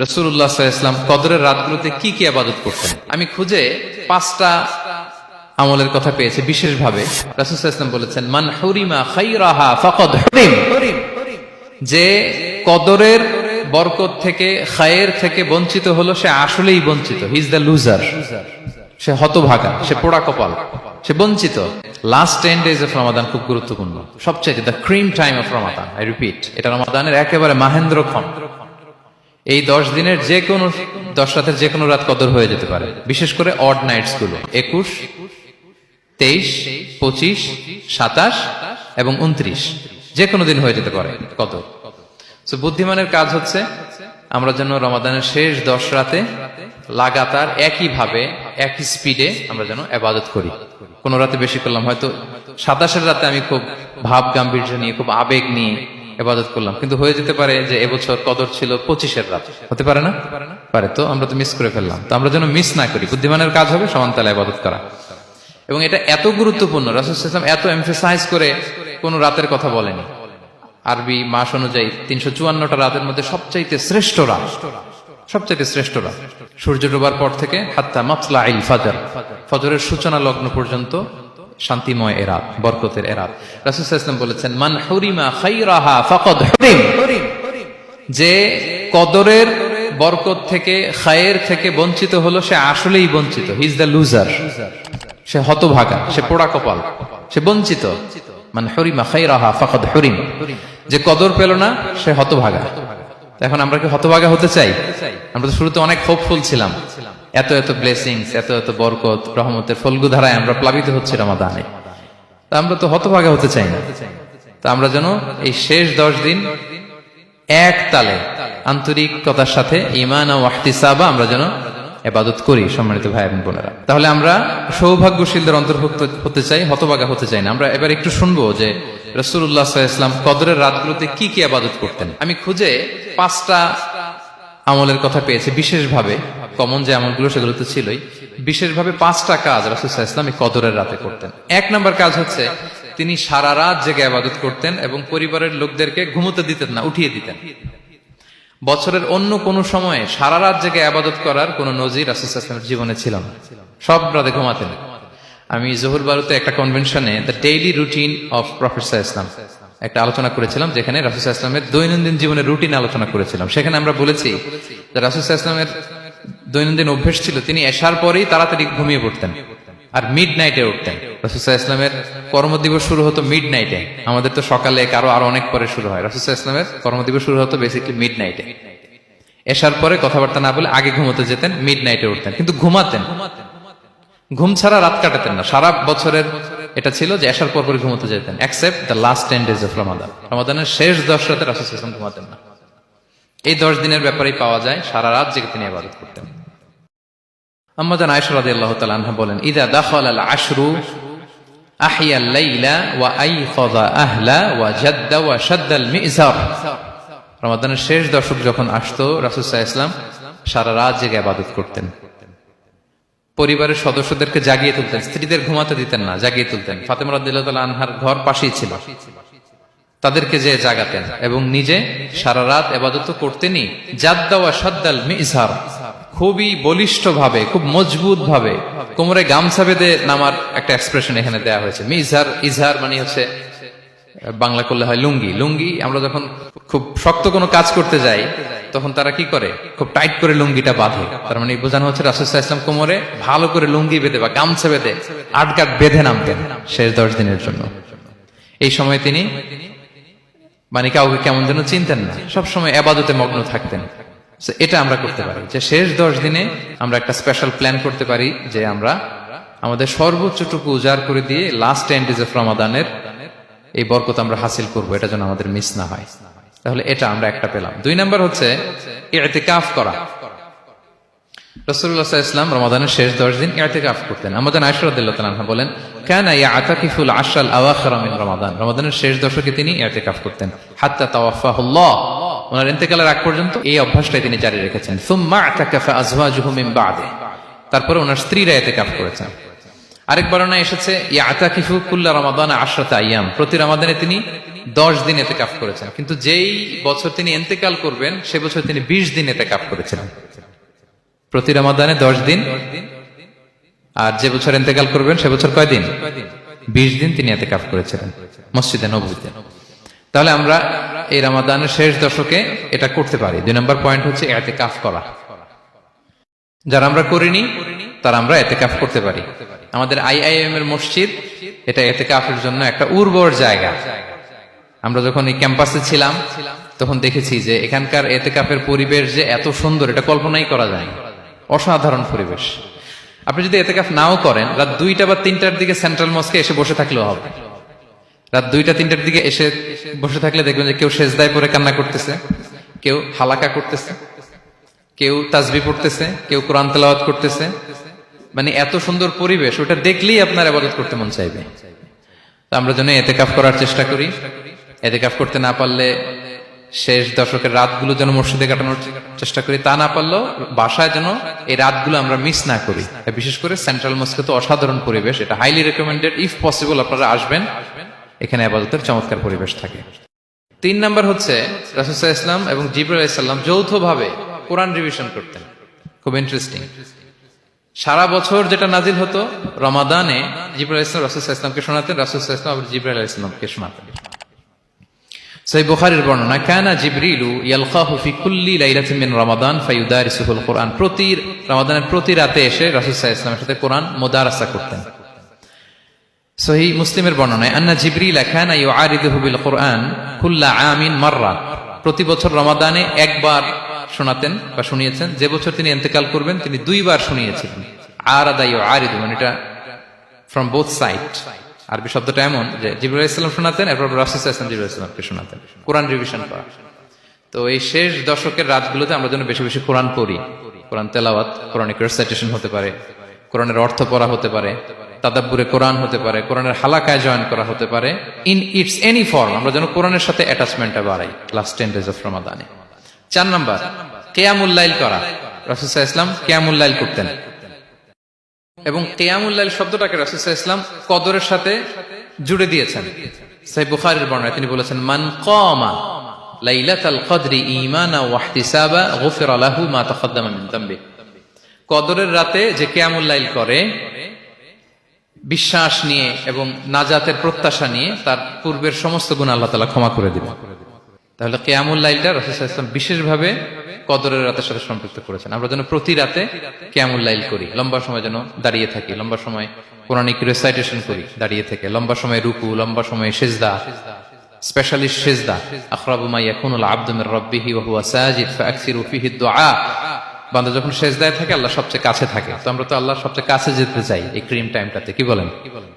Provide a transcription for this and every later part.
রাসূলুল্লাহ সাল্লাল্লাহু আলাইহি ওয়াসাল্লাম কদরের রাতগুলোতে কি কি ইবাদত করতেন। আমি খুঁজে 5টা আমলের কথা পেয়েছি বিশেষভাবে। রাসূল সাল্লাল্লাহু আলাইহি ওয়াসাল্লাম বলেছেন, মান হুরিমা খায়রাহা ফাকাদ হুরিম, যে কদরের বরকত থেকে খায়ের থেকে বঞ্চিত হলো সে আসলেই বঞ্চিত। হি ইজ দ্য লুজার, সে হতভাগা, সে পোড়া কপাল, সে বঞ্চিত। লাস্ট 10 days অফ রমাদান খুব গুরুত্বপূর্ণ, সবচেয়ে the cream time of Ramadan. I repeat, এটা রমাদানের একেবারে মাহেন্দ্রক্ষণ। এই 10 দিনের যে কোনো 10 রাতের যে কোনো রাত কদর হয়ে যেতে পারে, বিশেষ করে অড নাইটস গুলো 21, 23, 25, 27 এবং 29, যে কোনো দিন হয়ে যেতে পারে কদর। তো বুদ্ধিমানের কাজ হচ্ছে আমরা যেন রমাদানের শেষ 10 রাতে লাগাতার একইভাবে একই স্পিডে আমরা যেন ইবাদত করি। কোন রাতে বেশি করলাম, হয়তো 27 রাতে আমি খুব ভাব গাম্ভীর্য নিয়ে খুব আবেগ নিয়ে ইবাদত করলাম, কিন্তু হয়ে যেতে পারে যে এবছর কদর ছিল 25 রাত, হতে পারে না? পারে। তো আমরা তো মিস করে ফেললাম। তো আমরা যেন মিস না করি। বুদ্ধিমানের কাজ হবে সমান তালে ইবাদত করা। এবং এটা এত গুরুত্বপূর্ণ, রাসূল সাল্লাল্লাহু আলাইহি ওয়াসাল্লাম এত এমফাসাইজ করে কোন রাতের কথা বলেনি। আরবি মাস অনুযায়ী 354টা রাতের মধ্যে সবচাইতে শ্রেষ্ঠ রাত, সবচাইতে শ্রেষ্ঠ রাত সূর্য ডোবার পর থেকে হাত্তা মাতলাইল ফাজর, ফজরের সূচনা লগ্ন পর্যন্ত শান্তিময় এ রাত, বরকতের এ রাত। রাসূল সাল্লাল্লাহু আলাইহি ওয়াসাল্লাম বলেছেন, মান হুরিমা খায়রাহা ফাকাদ হুরিম, যে কদরের বরকত থেকে খায়ের থেকে বঞ্চিত হলো সে আসলেই বঞ্চিত। হি ইজ দ্য লুজার, সে হতভাগা, সে পোড়া কপাল, সে বঞ্চিত। মান হুরিমা খায়রাহা ফাকাদ হুরিম, যে কদর পেল না সে হতভাগা। এখন আমরা কি হতভাগা হতে চাই? আমরা তো শুরুতে অনেক হোপফুল ছিলাম, এত এত ব্লেসিংস, এত এত বরকত, রহমতের ফলগুধারায় আমরা প্লাবিত হচ্ছি রমাদানে। তা আমরা তো হতভাগা হতে চাই না। তা আমরা যেন এই শেষ 10 দিন এক তালে আন্তরিকতার সাথে ঈমান ও ইহতিসাবা আমরা যেন ইবাদত করি। সম্মানিত ভাই এবং বোনেরা, তাহলে আমরা সৌভাগ্যশীলদের অন্তর্ভুক্ত হতে চাই, হতভাগা হতে চাই না। আমরা এবার একটু শুনবো যে রাসূলুল্লাহ সাল্লাল্লাহু আলাইহি ওয়াসাল্লাম কদরের রাতগুলোতে কি কি ইবাদত করতেন। আমি খুঁজে 5টা আমলের কথা পেয়েছি বিশেষভাবে। কমন যে আমলগুলো সেগুলো তো ছিলই, বিশেষভাবে 5টা কাজ রাসূল সাল্লাল্লাহু আলাইহি ওয়াসাল্লাম কদরের রাতে করতেন। 1 নম্বর কাজ হচ্ছে তিনি সারা রাত জেগে ইবাদত করতেন এবং পরিবারের লোকদেরকে ঘুমোতে দিতেন না, উঠিয়ে দিতেন। বছরের অন্য কোন সময়ে সারা রাত জেগে ইবাদত করার কোন নজির রাসূল সাল্লাল্লাহু আলাইহি ওয়াসাল্লামের জীবনে ছিল না। সব রাতে ঘুমাতেন। আমি জোহর বারুতে একটা কনভেনশনে the daily routine of prophet সাল্লাল্লাহু আলাইহি ওয়াসাল্লাম একটা আলোচনা করেছিলাম, যেখানে রাসূল সাল্লাল্লাহু আলাইহি ওয়াসাল্লামের দৈনন্দিন জীবনের রুটিন আলোচনা করেছিলাম। সেখানে আমরা বলেছি যে রাসূল সাল্লাল্লাহু আলাইহি ওয়াসাল্লামের দৈনন্দিন অভ্যাস ছিল তিনি এশার পরেই তাড়াতাড়ি ঘুমিয়ে পড়তেন আর মিড নাইটে উঠতেন। রাসূল সাল্লাল্লাহু আলাইহি ওয়াসাল্লামের কর্মদিবস শুরু হতো মিড নাইটে। আমাদের তো সকালে কারো আরো অনেক পরে শুরু হয়। রাসূল সাল্লাল্লাহু আলাইহি ওয়াসাল্লামের কর্মদিবস শুরু হতো বেসিক্যালি মিড নাইটে। এশার পরে কথাবার্তা না বলে আগে ঘুমোতে যেতেন, মিড নাইটে উঠতেন, কিন্তু ঘুমাতেন। ঘুম ছাড়া রাত কাটাতেন না। সারা বছরের এটা ছিল যে এশার পর পরে ঘুমোতে যেতেন, except the last 10 days of Ramadan. রমাদানের শেষ 10 রাতে রাসূল সাল্লাল্লাহু আলাইহি ওয়াসাল্লাম ঘুমাতেন না। এই 10 দিনের ব্যাপারেই পাওয়া যায় সারা রাত জেগে তিনি ইবাদত করতেন। আম্মা জান আয়েশা রাদিয়াল্লাহু তাআলা আনহা বলেন, ইযা দাখালাল আশরু আহিয়াল লাইলা ওয়া আইকাযা আহলা ওয়া জাদ্দা ওয়া শাদ্দাল মিজার। রমাদানের শেষ দশক যখন আসতো রাসূল সাল্লাল্লাহু আলাইহি ওয়াসাল্লাম সারা রাত জেগে ইবাদত করতেন। পরিবারের সদস্যদেরকে জাগিয়ে তুলতেন, স্ত্রীদের ঘুমাতে দিতেন না, জাগিয়ে তুলতেন। ফাতেমা রাদিয়াল্লাহু তাআলা আনহার ঘর পাশেই ছিল, তাদেরকে যে জাগাতেন এবং নিজে সারা রাত ইবাদত করতেনই। জাদ্দা ওয়া শাদ্দাল মিজার, খুবই বলিষ্ঠ ভাবে, খুব মজবুত ভাবে কোমরে গামছা বেঁধে নামার একটা এক্সপ্রেশন এখানে দেওয়া হয়েছে। মিজার, ইজহার মানে হচ্ছে বাংলা করলে হয় লুঙ্গি। লুঙ্গি আমরা যখন খুব শক্ত কোনো কাজ করতে যাই তখন তারা কি করে, খুব টাইট করে লুঙ্গিটা বাঁধে। তার মানে বোঝানো হচ্ছে রাসূল সাল্লাল্লাহু আলাইহি ওয়াসাল্লাম কোমরে ভালো করে লুঙ্গি বেঁধে বা গামছা বেঁধে আটকাট বেঁধে নামতেন শেষ 10 দিনের জন্য। এই সময় তিনি মানে কাউকে কেমন যেন চিনতেন না, সবসময় ইবাদতে মগ্ন থাকতেন। এটা আমরা করতে পারি যে শেষ 10 দিনে আমরা একটা স্পেশাল প্ল্যান করতে পারি যে আমরা আমাদের সর্বোচ্চটুকু উজাড় করে দিয়ে লাস্ট 10 days অফ রমাদানের এই বরকত আমরা হাসিল করব, এটা যেন আমাদের মিস না হয়। তাহলে এটা আমরা একটা পেলাম। 2 নাম্বার হচ্ছে ইতিকাফ করা। রাসূলুল্লাহ সাল্লাল্লাহু আলাইহি ওয়াসাল্লাম রমাদানের শেষ 10 দিন ইতিকাফ করতেন। আম্মা জান আয়েশা রাদিয়াল্লাহু তাআলা আনহা বলেন, কানা ইয়াতাকিফুল আশরাল আওয়াখির মিন রমাদান। রমাদানের শেষ দশকে তিনি ইতিকাফ করতেন হাত্তা তাওয়াফাহুল্লাহ, ওনার ইন্তেকালের আগ পর্যন্ত এই অভ্যাসটাই তিনি জারি রেখেছেন। সুম্মা আতাকাফা আজওয়াজুহু মিন বা'দে, তারপরে ওনার স্ত্রীরা ইতিকাফ করেছেন। আরেক বর্ণনায় এসেছে ইয়াতাকিফু কুল্লা রমাদান 10 আইয়াম, প্রতি রমাদানে তিনি 10 দিন এতেকাফ করেছেন, কিন্তু যেই বছর তিনি ইন্তেকাল করবেন সে বছর তিনি 20 দিন এতেকাফ করেছিলেন। প্রতি রমাদানে 10 দিন, আর যে বছর ইন্তেকাল করবেন সে বছর কয় দিন? 20 দিন তিনি এতেকাফ করেছিলেন মসজিদে নববীতে। তাহলে আমরা এই রমাদানের শেষ দশকে এটা করতে পারি। 2 নম্বর পয়েন্ট হচ্ছে এতেকাফ করা। যারা আমরা করিনি তারা আমরা এতেকাফ করতে পারি। আমাদের IIM এর মসজিদ এটা এতেকাফের জন্য একটা উর্বর জায়গা। আমরা যখন এই ক্যাম্পাসে ছিলাম তখন দেখেছি যে এখানকার এতেকাফের পরিবেশ যে এত সুন্দর এটা কল্পনাই করা যায়, অসাধারণ পরিবেশ। আপনি যদি এতেকাফ নাও করেন, রাত 2টা বা 3টার দিকে সেন্ট্রাল মস্কে এসে বসে থাকলেও হবে। রাত 2টা 3টার দিকে এসে বসে থাকলে দেখবেন যে কেউ সেজদায় পড়ে কান্না করতেছে, কেউ হালাকা করতেছে, কেউ তাসবিহ পড়তেছে, কেউ কোরআন তেলাওয়াত করতেছে। মানে এত সুন্দর পরিবেশ, ওটা দেখলেই আপনার ইবাদত করতে মন চাইবে। তো আমরা যেন এতেকাফ করার চেষ্টা করি। এতেকাফ করতে না পারলে শেষ দশকের রাতগুলো যেন মসজিদে কাটানোর চেষ্টা করি, তা না পারলেও বাসায় যেন এই রাতগুলো আমরা মিস না করি। বিশেষ করে সেন্ট্রাল মস্কে তো অসাধারণ পরিবেশ, এটা হাইলি রেকমেন্ডেড। ইফ পসিবল আপনারা আসবেন, এখানে ইবাদতের চমৎকার পরিবেশ থাকে। 3 নাম্বার হচ্ছে রাসূল সাল্লাল্লাহু আলাইহি ওয়াসাল্লাম এবং জিবরাইল আলাইহিস সালাম যৌথভাবে কোরআন রিভিশন করতেন। খুব ইন্টারেস্টিং। সারা বছর যেটা নাজিল হতো, রমাদানে জিবরাইল আলাইহিস সালাম রাসূল সাল্লাল্লাহু আলাইহি ওয়াসাল্লামকে শোনাতেন, রাসূল সাল্লাল্লাহু আলাইহি ওয়াসাল্লাম আবার জিবরাইল আলাইহিস সালামকে শোনাতেন। সহিহ বুখারীর বর্ণনা, কানা জিবরিলু ইয়ালকাহু ফি কুল্লি লাইলাতিন মিন রমাদান ফায়ুদারিসুহুল কুরআন। প্রতি রমাদানের প্রতি রাতে এসে রাসূল সাল্লাল্লাহু আলাইহি ওয়াসাল্লামের সাথে কোরআন মুদারাসা করতেন। সহিহ মুসলিমের বর্ণনায়, আন্না জিবরিল কানা ইউআরিদুহু বিল কুরআন কুল্লা আমিন মাররা। প্রতি বছর রমাদানে একবার শোনাতেন বা শুনিয়েছেন, যে বছর তিনি ইন্তেকাল করবেন তিনি 2 বার শুনিয়েছিলেন। আরাদা ইউআরিদু, মানে এটা ফ্রম বোথ সাইড। আরবি শব্দটা এমন যে জিবরাইল আলাইহিস সালাম শোনাতেন, এরপর রাসূল সাল্লাল্লাহু আলাইহি ওয়াসাল্লাম জিবরাইল আলাইহিস সালামকে শোনাতেন, কোরআন রিভিশন করা। তো এই শেষ দশকের রাতগুলোতে আমরা যেন বেশি বেশি কোরআন পড়ি। কোরআন তেলাওয়াত, কোরআনিক রেসাইটেশন হতে পারে, কোরআনের অর্থ পড়া হতে পারে, তাদাব্বুরে কোরআন হতে পারে, কোরআনের হালাকায় জয়েন করা হতে পারে। ইন ইটস এনি ফর্ম আমরা যেন কোরআনের সাথে অ্যাটাচমেন্টটা বাড়াই লাস্ট 10 days অফ রমাদানে। 4 নাম্বার, কিয়ামুল লাইল করা। রাসূল সাল্লাল্লাহু আলাইহি ওয়াসাল্লাম কিয়ামুল লাইল করতেন, এবং কিয়ামুল লাইল শব্দটাকে রাসূল সাল্লাল্লাহু আলাইহি ওয়াসাল্লাম কদরের সাথে জুড়ে দিয়েছেন। সহিহ বুখারীর বর্ণনায় তিনি বলেছেন, মান কামা লাইলাতাল কদরি ঈমানা ওয়া ইহতিসাবা গুফিরা লাহু মা তাকদ্দামা মিন যামবি। কদরের রাতে যে কিয়ামুল লাইল করে বিশ্বাস নিয়ে এবং নাজাতের প্রত্যাশা নিয়ে, তার পূর্বের সমস্ত গুনাহ আল্লাহ তাআলা ক্ষমা করে দিবেন। তাহলে কিয়ামুল লাইলটা রাসূল সাল্লাল্লাহু আলাইহি ওয়াসাল্লাম বিশেষভাবে কদরের রাতের সাথে সম্পৃক্ত করেছেন। আমরা যেন প্রতি রাতে কিয়ামুল লাইল করি, লম্বা সময় যেন দাঁড়িয়ে থাকি, লম্বা সময় কোরআনিক রেসাইটেশন করি দাঁড়িয়ে থেকে, লম্বা সময় রুকু, লম্বা সময় সিজদা, স্পেশালি সিজদা। আখরাবু মা ইয়াকুনুল আবদু মির রাব্বিহি ওয়া হুয়া সাজিদ ফাআকসিরু ফিহি দুআ। বান্দা যখন সিজদায় থাকে আল্লাহ সবচেয়ে কাছে থাকে। তো আমরা তো আল্লাহর সবচেয়ে কাছে যেতে চাই এই ক্রিম টাইমটাতে, কি বলেন?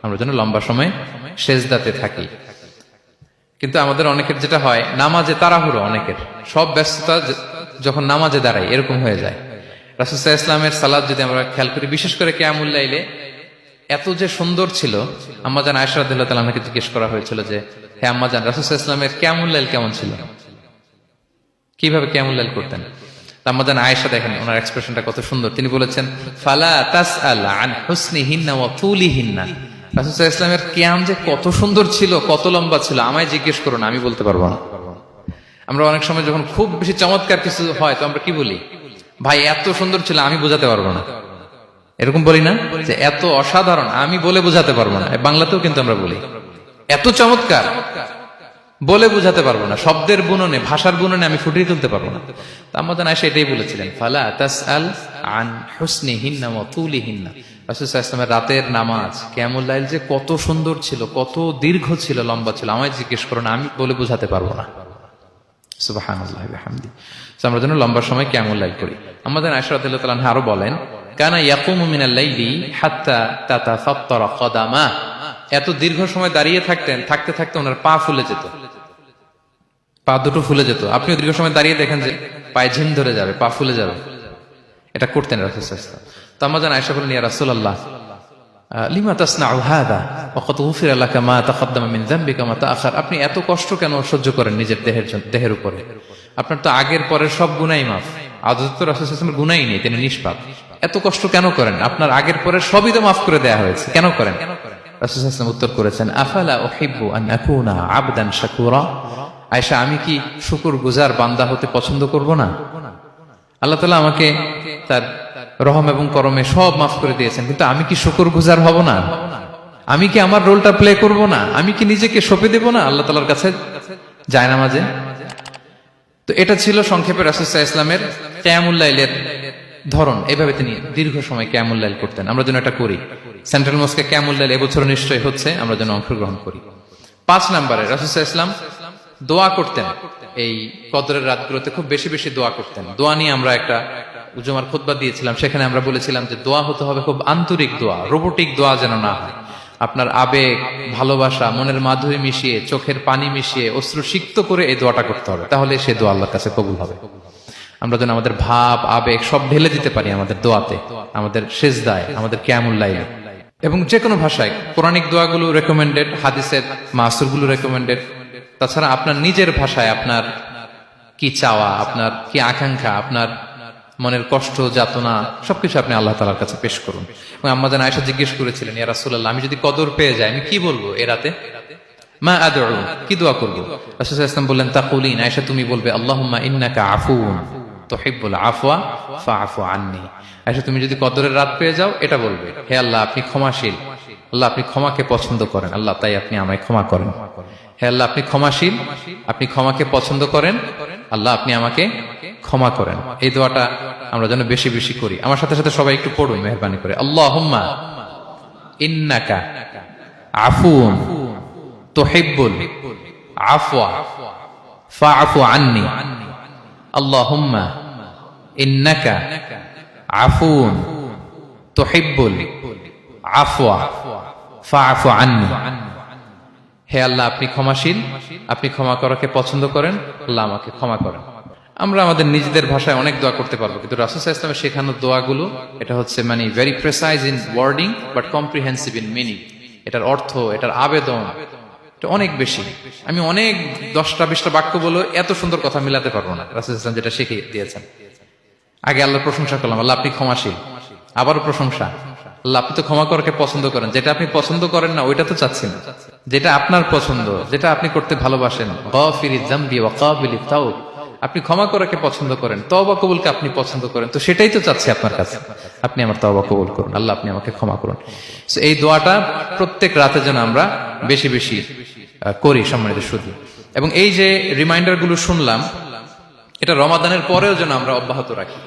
আমরা যেন লম্বা সময় সিজদাতে থাকি। কিন্তু আমাদের অনেকের যেটা হয়, নামাজে তাড়াহুড়ো, অনেকের সব ব্যস্ততা যখন নামাজে দাঁড়াই এরকম হয়ে যায়। রাসূল সাল্লাল্লাহু আলাইহি ওয়াসাল্লামের সালাত যদি আমরা খেয়াল করি, বিশেষ করে কিয়ামুল লাইলে এত যে সুন্দর ছিল। আম্মাজান আয়েশা রাদিয়াল্লাহু তাআলা আনহাকে জিজ্ঞেস করা হয়েছিল যে, হে আম্মাজান, রাসূল সাল্লাল্লাহু আলাইহি ওয়াসাল্লামের কিয়ামুল লাইল কেমন ছিল, কিভাবে কিয়ামুল লাইল করতেন? আম্মাজান আয়েশা, দেখেন ওনার এক্সপ্রেশনটা কত সুন্দর। তিনি বলেছেন, ফালা তাসআল আন হুসনিহিন্না ওয়া তুলিহিন্না। রাসূল সাল্লাল্লাহু আলাইহি ওয়াসাল্লামের কিয়াম যে কত সুন্দর ছিল, কত লম্বা ছিল, আমায় জিজ্ঞেস করো না, আমি বলতে পারবো না। আমরা অনেক সময় যখন খুব বেশি চমৎকার কিছু হয় তো আমরা কি বলি, ভাই এত সুন্দর ছিল, আমি বোঝাতে পারবো না। এরকম বলি না যে এত অসাধারণ, আমি বলে বোঝাতে পারবো না। বাংলাতেও কিন্তু আমরা বলি এত চমৎকার, বলে বোঝাতে পারবো না, শব্দের বুননে, ভাষার বুননে আমি ফুটিয়ে তুলতে পারবো না। আমাদের আয়েশা এটাই বলেছিলেন, ফালা তাসআল আন হুসনিহিন্না ওয়া তুলিহিন্না। রাসূল সাল্লাল্লাহু আলাইহি ওয়াসাল্লামের রাতের নামাজ কিয়ামুল লাইল যে কত সুন্দর ছিল, কত দীর্ঘ ছিল, লম্বা ছিল, আমায় জিজ্ঞেস করো না, আমি বলে বোঝাতে পারবো না। সুবহানাল্লাহি ওয়া বিহামদিহি। আমরা যেন লম্বা সময় কিয়ামুল লাইল করি। আমাদের আয়েশা রাদিয়াল্লাহু তাআলা আনহা আরো বলেন, কানা ইয়াকুমু মিনাল লাইলি হাত্তা তাতাফাত্তারা কদামা। এত দীর্ঘ সময় দাঁড়িয়ে থাকতেন, থাকতে থাকতে ওনার পা ফুলে যেত, পা দুটো ফুলে যেত। আপনিও দীর্ঘ সময় দাঁড়িয়ে দেখেন যে পায়ে ঝিম ধরে যাবে, পা ফুলে যাবে, এটা করতেন রাসূল সাল্লাল্লাহু আলাইহি ওয়াসাল্লাম। তো আম্মাজান আয়েশা বলেন, ইয়া রাসূলুল্লাহ লিমা তাসনাউ হাযা ওয়া ক্বাদ গুফিরা লাকা মা তাকদ্দামা মিন যামবিকা মা তাআখার। আপনি এত কষ্ট কেন সহ্য করেন নিজের দেহের উপরে? আপনার তো আগের পরের সব গুনাহই মাফ। আদত তো রাসূল সাল্লাল্লাহু আলাইহি ওয়াসাল্লামের গুনাহই নেই, তিনি নিষ্পাপ। এত কষ্ট কেন করেন? আপনার আগের পরের সবই তো মাফ করে দেয়া হয়েছে, কেন করেন? রাসূল সাল্লাল্লাহু আলাইহি ওয়াসাল্লাম উত্তর করেছেন, আফালা উহিব্বু আন আকুনা আবদান শাকুরা। আয়েশা, আমি কি শুকরগুজার বান্দা হতে পছন্দ করব না? আল্লাহ তাআলা আমাকে তার রহম এবং করমে সব মাফ করে দিয়েছেন, কিন্তু আমি কি শুকরগুজার হব না? আমি কি আমার রোলটা প্লে করব না? আমি কি নিজেকে সঁপে দেব না আল্লাহ তাআলার কাছে জায়নামাজে? তো এটা ছিল সংক্ষেপে রাসূল সাল্লাল্লাহু আলাইহি ওয়াসাল্লামের কিয়ামুল লাইলের ধরন। এভাবে তিনি দীর্ঘ সময় কিয়ামুল লাইল করতেন। আমরা যেন এটা করি। সেন্ট্রাল মস্কে কিয়ামুল লাইল এবছর নিশ্চয়ই হচ্ছে, আমরা যেন অংশগ্রহণ করি। 5 নম্বরে রাসূল সাল্লাল্লাহু আলাইহি ওয়াসাল্লাম দোয়া করতেন। এই কদরের রাতগুলোতে খুব বেশি বেশি দোয়া করতেন। দোয়া নিয়ে আমরা একটা জুমার খুতবা দিয়েছিলাম, সেখানে আমরা বলেছিলাম যে দোয়া হতে হবে খুব আন্তরিক দোয়া, রোবোটিক দোয়া যেন না হয়। আপনার আবেগ, ভালোবাসা, মনের মাধুরী মিশিয়ে, চোখের পানি মিশিয়ে, অশ্রু সিক্ত করে এই দোয়াটা করতে হবে, তাহলে সে দোয়া আল্লাহর কাছে কবুল হবে। আমরা যেন আমাদের ভাব, আবেগ সব ঢেলে দিতে পারি আমাদের দোয়াতে, আমাদের সেজদায়, আমাদের কিয়ামুল লাইলে। এবং যে কোনো ভাষায় কোরআনিক দোয়াগুলো রেকমেন্ডেড, হাদিসের মাসুরগুলো রেকমেন্ডেড। তাছাড়া আপনার নিজের ভাষায় আপনার কি চাওয়া, আপনার কি আকাঙ্ক্ষা, আপনার মনের কষ্ট, যাতনা সবকিছু আপনি আল্লাহ তাআলার কাছে পেশ করুন। এবং আম্মা জান আয়েশা জিজ্ঞেস করেছিলেন, ইয়া রাসূলুল্লাহ, আমি যদি কদর পেয়ে যাই আমি কি বলবো এ রাতে? মা আদউ, কি দোয়া করব? রাসূল সাল্লাল্লাহু আলাইহি ওয়াসাল্লাম বললেন, তাকুলিন, আয়েশা তুমি বলবে, আল্লাহুম্মা ইন্নাকা আফুউন তুহিব্বুল আফওয়া ফাআফু আন্নী। আয়েশা তুমি যদি কদরের রাত পেয়ে যাও এটা বলবে, হে আল্লাহ আপনি ক্ষমাশীল, আল্লাহ আপনি ক্ষমাকে পছন্দ করেন, আল্লাহ তাই আপনি আমায় ক্ষমা করেন। হে আল্লাহ আপনি ক্ষমাশীল, আপনি ক্ষমাকে পছন্দ করেন, আল্লাহ আপনি আমাকে ক্ষমা করেন। এই দোয়াটা আমরা যেন বেশি বেশি করি। আমার সাথে সাথে সবাই একটু পড়ুন মেহেরবানি করে। আল্লাহুম্মা ইন্নাকা আফুউন তুহিব্বুল আফওয়া ফাআফু আন্নী। আল্লাহুম্মা ইন্নাকা আফুউন তুহিব্বুল আফওয়া ফাআফু আন্নী। হে আল্লাহ আপনি ক্ষমাশীল, আপনি ক্ষমা করাকে পছন্দ করেন, আল্লাহ আমাকে ক্ষমা করেন। আমরা আমাদের নিজেদের ভাষায় অনেক দোয়া করতে পারবো, কিন্তু রাসূল সাল্লাল্লাহু আলাইহি ওয়াসাল্লামের শেখানো দোয়াগুলো এটা হচ্ছে মানে very precise in wording but comprehensive in meaning. এটার অর্থ, এটার আবেদন এটা অনেক বেশি। আমি অনেক 10টা-20টা বাক্য বলে এত সুন্দর কথা মিলাতে পারবো না। রাসূল সাল্লাল্লাহু আলাইহি ওয়াসাল্লাম যেটা শিখিয়ে দিয়েছেন, আগে আল্লাহর প্রশংসা করলাম, আল্লাহ আপনি ক্ষমাশীল, আবারও প্রশংসা, আল্লাহ আপনি তো ক্ষমা করাকে পছন্দ করেন। যেটা আপনি পছন্দ করেন না ওইটা তো চাচ্ছেন, যেটা আপনার পছন্দ, যেটা আপনি করতে ভালোবাসেন, গাফিরিয যামবি ওয়া কাবিলিত তাওব, আপনি ক্ষমা করাকে পছন্দ করেন, তওবা কবুলকে আপনি পছন্দ করেন, তো সেটাই তো চাচ্ছি আপনার কাছে, আপনি আমার তওবা কবুল করুন, আল্লাহ আপনি আমাকে ক্ষমা করুন। এই দোয়াটা প্রত্যেক রাতে যেন আমরা বেশি বেশি করি সম্মানিত সুধী। এবং এই যে রিমাইন্ডার গুলো শুনলাম, এটা রমাদানের পরেও যেন আমরা অব্যাহত রাখি।